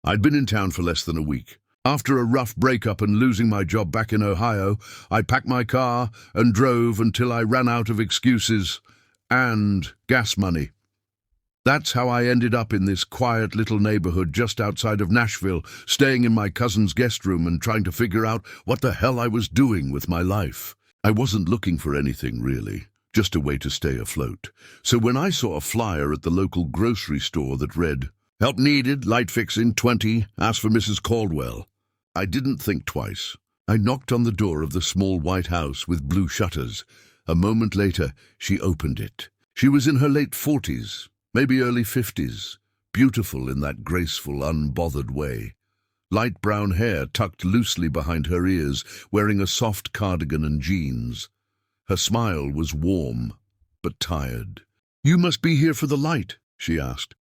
I'd been in town for less than a week. After a rough breakup and losing my job back in Ohio, I packed my car and drove until I ran out of excuses and gas money. That's how I ended up in this quiet little neighborhood just outside of Nashville, staying in my cousin's guest room and trying to figure out what the hell I was doing with my life. I wasn't looking for anything, really, just a way to stay afloat. So when I saw a flyer at the local grocery store that read, "Help needed, light fixing, 20, ask for Mrs. Caldwell," I didn't think twice. I knocked on the door of the small white house with blue shutters. A moment later, she opened it. She was in her late 40s, maybe early 50s, beautiful in that graceful, unbothered way. Light brown hair tucked loosely behind her ears, wearing a soft cardigan and jeans. Her smile was warm, but tired. "You must be here for the light," she asked.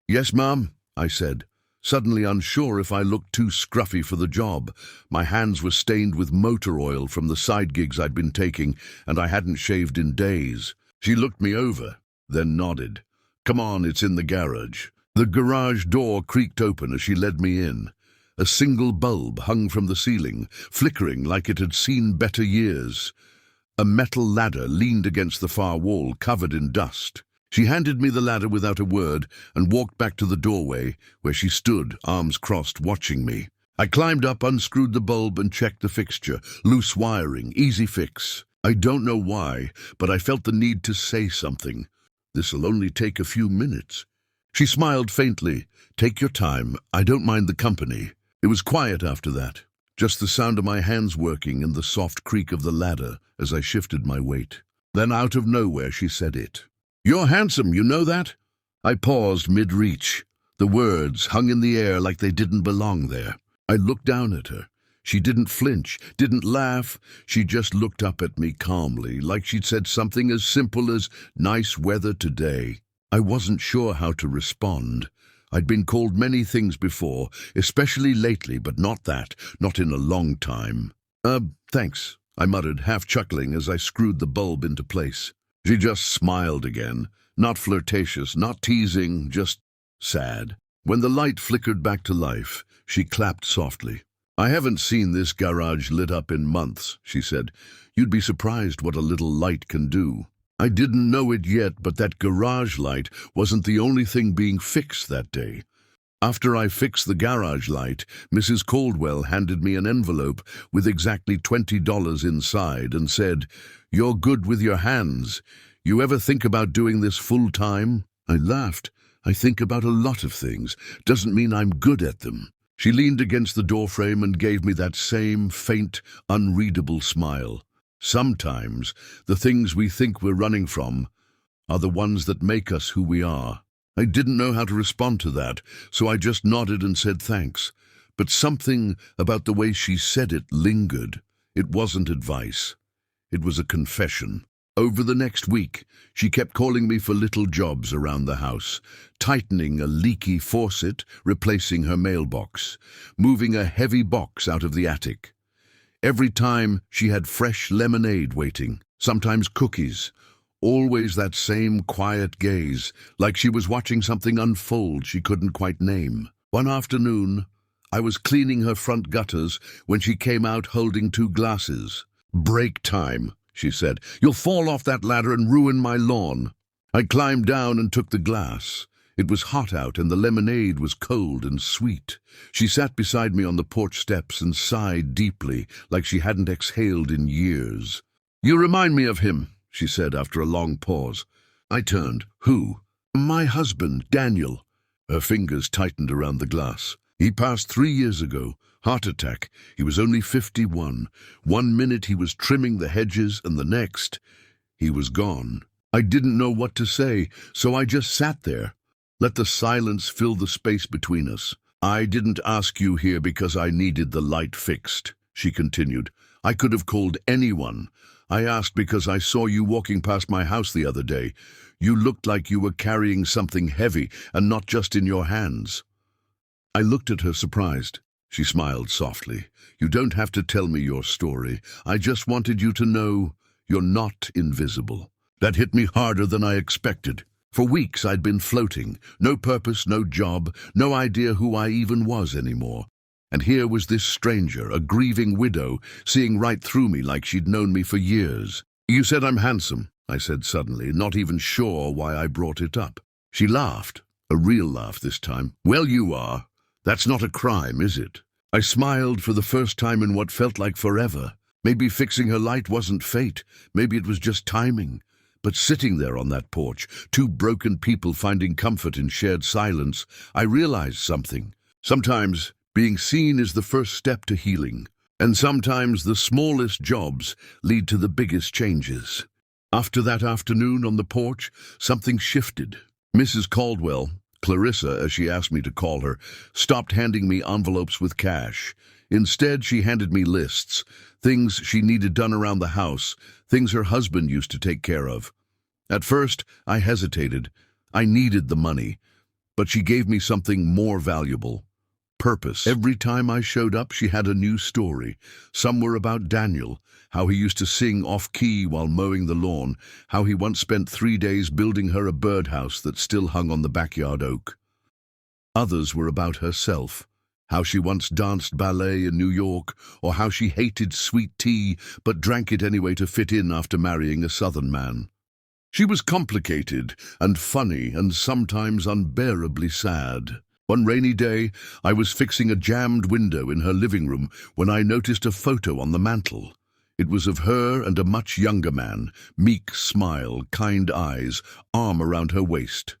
"Yes, ma'am," I said, suddenly unsure if I looked too scruffy for the job. My hands were stained with motor oil from the side gigs I'd been taking, and I hadn't shaved in days. She looked me over, then nodded. "Come on, it's in the garage." The garage door creaked open as she led me in. A single bulb hung from the ceiling, flickering like it had seen better years. A metal ladder leaned against the far wall, covered in dust. She handed me the ladder without a word and walked back to the doorway, where she stood, arms crossed, watching me. I climbed up, unscrewed the bulb, and checked the fixture. Loose wiring, easy fix. I don't know why, but I felt the need to say something. "This'll only take a few minutes." She smiled faintly. "Take your time. I don't mind the company." It was quiet after that, just the sound of my hands working and the soft creak of the ladder as I shifted my weight. Then out of nowhere she said it. "You're handsome, you know that?" I paused mid-reach. The words hung in the air like they didn't belong there. I looked down at her. She didn't flinch, didn't laugh. She just looked up at me calmly, like she'd said something as simple as, "Nice weather today." I wasn't sure how to respond. I'd been called many things before, especially lately, but not that, not in a long time. Thanks," I muttered, half chuckling as I screwed the bulb into place. She just smiled again, not flirtatious, not teasing, just sad. When the light flickered back to life, she clapped softly. "I haven't seen this garage lit up in months," she said. "You'd be surprised what a little light can do." I didn't know it yet, but that garage light wasn't the only thing being fixed that day. After I fixed the garage light, Mrs. Caldwell handed me an envelope with exactly $20 inside and said, "You're good with your hands. You ever think about doing this full time?" I laughed. "I think about a lot of things. Doesn't mean I'm good at them." She leaned against the doorframe and gave me that same faint, unreadable smile. Sometimes the things we think we're running from are the ones that make us who we are. I didn't know how to respond to that, so I just nodded and said thanks. But something about the way she said it lingered. It wasn't advice. It was a confession. Over the next week, she kept calling me for little jobs around the house, tightening a leaky faucet, replacing her mailbox, moving a heavy box out of the attic. Every time she had fresh lemonade waiting, sometimes cookies, always that same quiet gaze, like she was watching something unfold she couldn't quite name. One afternoon, I was cleaning her front gutters when she came out holding 2 glasses. "Break time," she said. "You'll fall off that ladder and ruin my lawn." I climbed down and took the glass. It was hot out and the lemonade was cold and sweet. She sat beside me on the porch steps and sighed deeply, like she hadn't exhaled in years. "You remind me of him," she said after a long pause. I turned. "Who?" "My husband, Daniel." Her fingers tightened around the glass. "He passed 3 years ago. Heart attack. He was only 51. One minute he was trimming the hedges and the next, he was gone." I didn't know what to say, so I just sat there. Let the silence fill the space between us. "I didn't ask you here because I needed the light fixed," she continued. "I could have called anyone. I asked because I saw you walking past my house the other day. You looked like you were carrying something heavy and not just in your hands." I looked at her surprised. She smiled softly. "You don't have to tell me your story. I just wanted you to know you're not invisible." That hit me harder than I expected. For weeks I'd been floating, no purpose, no job, no idea who I even was anymore. And here was this stranger, a grieving widow, seeing right through me like she'd known me for years. "You said I'm handsome," I said suddenly, not even sure why I brought it up. She laughed, a real laugh this time. "Well, you are. That's not a crime, is it?" I smiled for the first time in what felt like forever. Maybe fixing her light wasn't fate, maybe it was just timing. But sitting there on that porch, two broken people finding comfort in shared silence, I realized something. Sometimes being seen is the first step to healing, and sometimes the smallest jobs lead to the biggest changes. After that afternoon on the porch, something shifted. Mrs. Caldwell, Clarissa as she asked me to call her, stopped handing me envelopes with cash. Instead, she handed me lists, things she needed done around the house, things her husband used to take care of. At first, I hesitated. I needed the money, but she gave me something more valuable: purpose. Every time I showed up, she had a new story. Some were about Daniel, how he used to sing off-key while mowing the lawn, how he once spent 3 days building her a birdhouse that still hung on the backyard oak. Others were about herself, how she once danced ballet in New York, or how she hated sweet tea but drank it anyway to fit in after marrying a Southern man. She was complicated and funny and sometimes unbearably sad. One rainy day, I was fixing a jammed window in her living room when I noticed a photo on the mantel. It was of her and a much younger man, meek smile, kind eyes, arm around her waist.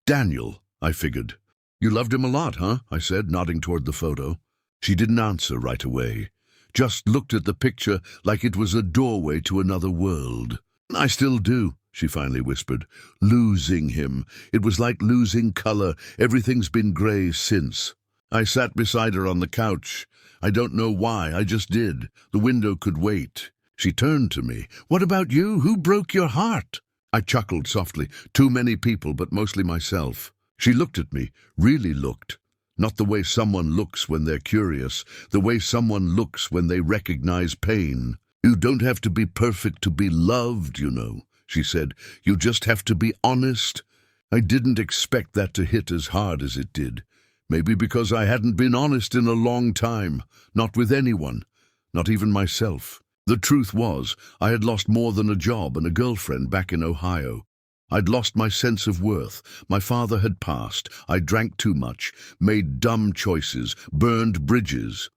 Daniel, I figured. "You loved him a lot, huh?" I said, nodding toward the photo. She didn't answer right away, just looked at the picture like it was a doorway to another world. "I still do," she finally whispered. "Losing him. It was like losing color. Everything's been gray since." I sat beside her on the couch. I don't know why, I just did. The window could wait. She turned to me. "What about you? Who broke your heart?" I chuckled softly. "Too many people, but mostly myself." She looked at me, really looked. Not the way someone looks when they're curious, the way someone looks when they recognize pain. "You don't have to be perfect to be loved, you know," she said. "You just have to be honest." I didn't expect that to hit as hard as it did. Maybe because I hadn't been honest in a long time, not with anyone, not even myself. The truth was, I had lost more than a job and a girlfriend back in Ohio. I'd lost my sense of worth. My father had passed. I drank too much, made dumb choices, burned bridges.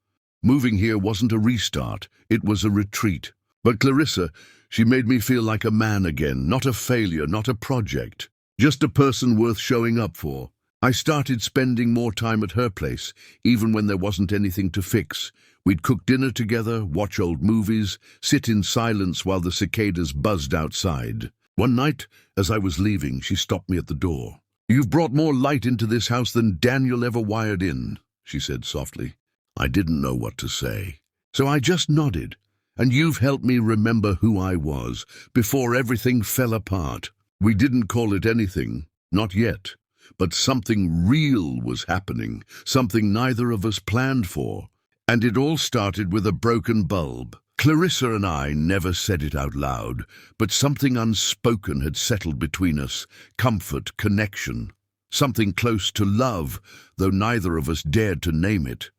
Moving here wasn't a restart, it was a retreat. But Clarissa, she made me feel like a man again, not a failure, not a project, just a person worth showing up for. I started spending more time at her place, even when there wasn't anything to fix. We'd cook dinner together, watch old movies, sit in silence while the cicadas buzzed outside. One night, as I was leaving, she stopped me at the door. "You've brought more light into this house than Daniel ever wired in," she said softly. I didn't know what to say, so I just nodded. "And you've helped me remember who I was, before everything fell apart." We didn't call it anything, not yet. But something real was happening, something neither of us planned for. And it all started with a broken bulb. Clarissa and I never said it out loud, but something unspoken had settled between us. Comfort, connection. Something close to love, though neither of us dared to name it.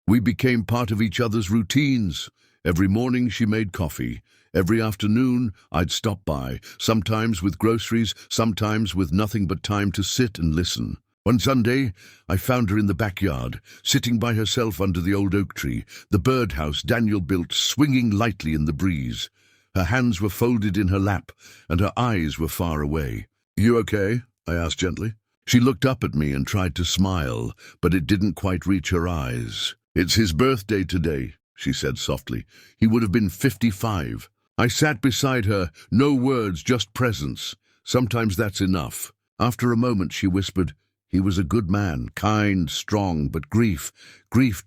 We became part of each other's routines. Every morning she made coffee. Every afternoon I'd stop by, sometimes with groceries, sometimes with nothing but time to sit and listen. One Sunday, I found her in the backyard, sitting by herself under the old oak tree, the birdhouse Daniel built swinging lightly in the breeze. Her hands were folded in her lap, and her eyes were far away. "You okay?" I asked gently. She looked up at me and tried to smile, but it didn't quite reach her eyes. "It's his birthday today," she said softly. "He would have been 55. I sat beside her, no words, just presence. Sometimes that's enough. After a moment she whispered, "He was a good man, kind, strong, but grief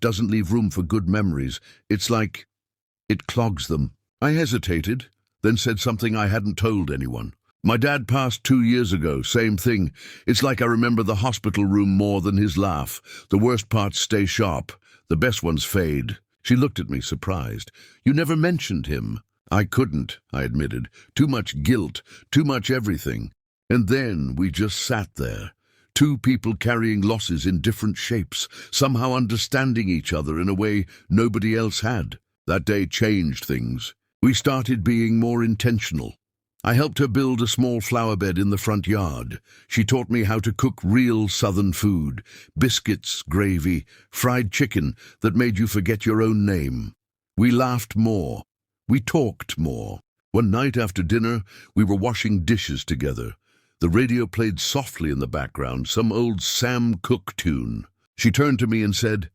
doesn't leave room for good memories. It's like it clogs them." I hesitated, then said something I hadn't told anyone. "My dad passed 2 years ago, same thing. It's like I remember the hospital room more than his laugh. The worst parts stay sharp, the best ones fade." She looked at me, surprised. "You never mentioned him." "I couldn't," I admitted. "Too much guilt, too much everything." And then we just sat there. Two people carrying losses in different shapes, somehow understanding each other in a way nobody else had. That day changed things. We started being more intentional. I helped her build a small flower bed in the front yard. She taught me how to cook real southern food, biscuits, gravy, fried chicken that made you forget your own name. We laughed more. We talked more. One night after dinner, we were washing dishes together. The radio played softly in the background, some old Sam Cooke tune. She turned to me and said,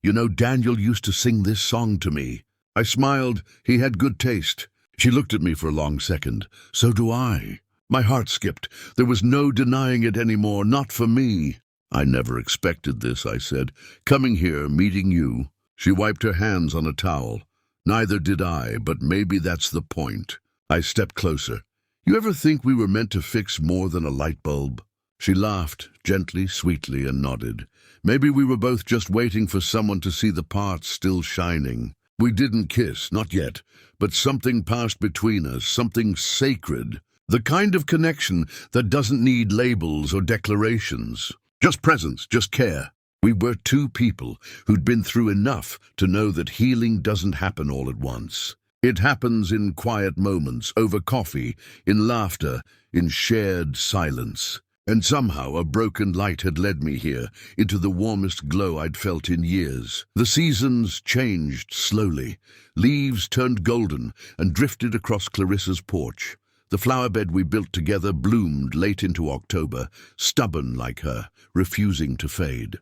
"You know, Daniel used to sing this song to me." I smiled. He had good taste. She looked at me for a long second. So do I. My heart skipped. There was no denying it anymore, not for me. "I never expected this," I said. "Coming here, meeting you." She wiped her hands on a towel. "Neither did I, but maybe that's the point." I stepped closer. "You ever think we were meant to fix more than a light bulb?" She laughed, gently, sweetly, and nodded. "Maybe we were both just waiting for someone to see the parts still shining." We didn't kiss, not yet, but something passed between us, something sacred. The kind of connection that doesn't need labels or declarations. Just presence, just care. We were two people who'd been through enough to know that healing doesn't happen all at once. It happens in quiet moments, over coffee, in laughter, in shared silence. And somehow a broken light had led me here, into the warmest glow I'd felt in years. The seasons changed slowly. Leaves turned golden and drifted across Clarissa's porch. The flower bed we built together bloomed late into October, stubborn like her, refusing to fade.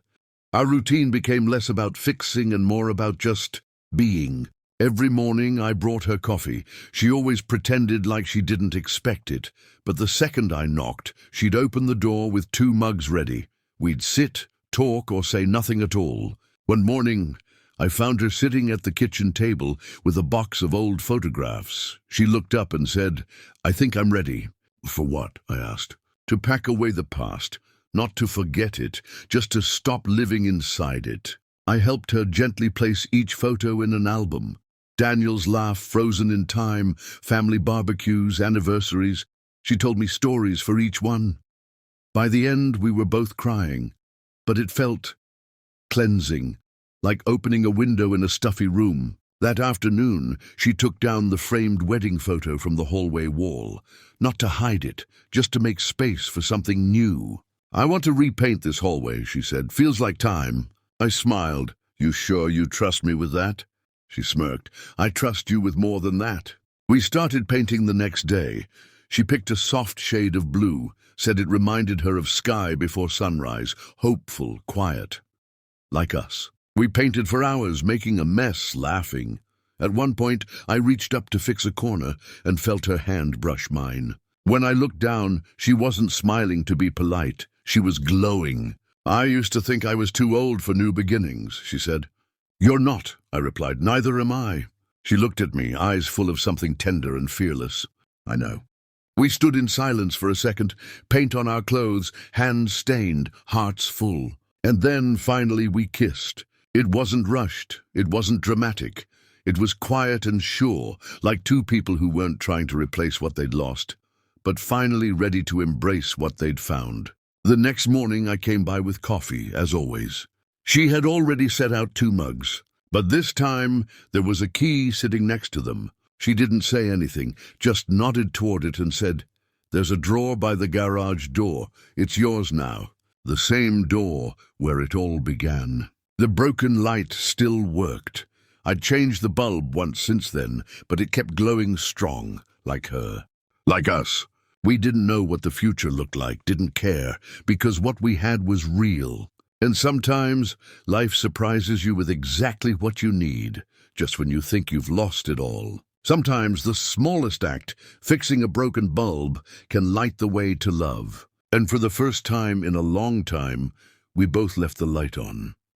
Our routine became less about fixing and more about just being. Every morning I brought her coffee. She always pretended like she didn't expect it, but the second I knocked, she'd open the door with 2 mugs ready. We'd sit, talk, or say nothing at all. One morning, I found her sitting at the kitchen table with a box of old photographs. She looked up and said, "I think I'm ready." "For what?" I asked. "To pack away the past, not to forget it, just to stop living inside it." I helped her gently place each photo in an album. Daniel's laugh frozen in time, family barbecues, anniversaries. She told me stories for each one. By the end, we were both crying, but it felt cleansing, like opening a window in a stuffy room. That afternoon, she took down the framed wedding photo from the hallway wall, not to hide it, just to make space for something new. "I want to repaint this hallway," she said. "Feels like time." I smiled. "You sure you trust me with that?" She smirked. "I trust you with more than that." We started painting the next day. She picked a soft shade of blue, said it reminded her of sky before sunrise, hopeful, quiet. Like us. We painted for hours, making a mess, laughing. At one point, I reached up to fix a corner and felt her hand brush mine. When I looked down, she wasn't smiling to be polite. She was glowing. "I used to think I was too old for new beginnings," she said. "You're not," I replied. "Neither am I." She looked at me, eyes full of something tender and fearless. "I know." We stood in silence for a second, paint on our clothes, hands stained, hearts full. And then, finally, we kissed. It wasn't rushed. It wasn't dramatic. It was quiet and sure, like two people who weren't trying to replace what they'd lost, but finally ready to embrace what they'd found. The next morning, I came by with coffee, as always. She had already set out 2 mugs, but this time there was a key sitting next to them. She didn't say anything, just nodded toward it and said, "There's a drawer by the garage door. It's yours now." The same door where it all began. The broken light still worked. I'd changed the bulb once since then, but it kept glowing strong, like her. Like us. We didn't know what the future looked like, didn't care, because what we had was real. And sometimes, life surprises you with exactly what you need, just when you think you've lost it all. Sometimes the smallest act, fixing a broken bulb, can light the way to love. And for the first time in a long time, we both left the light on.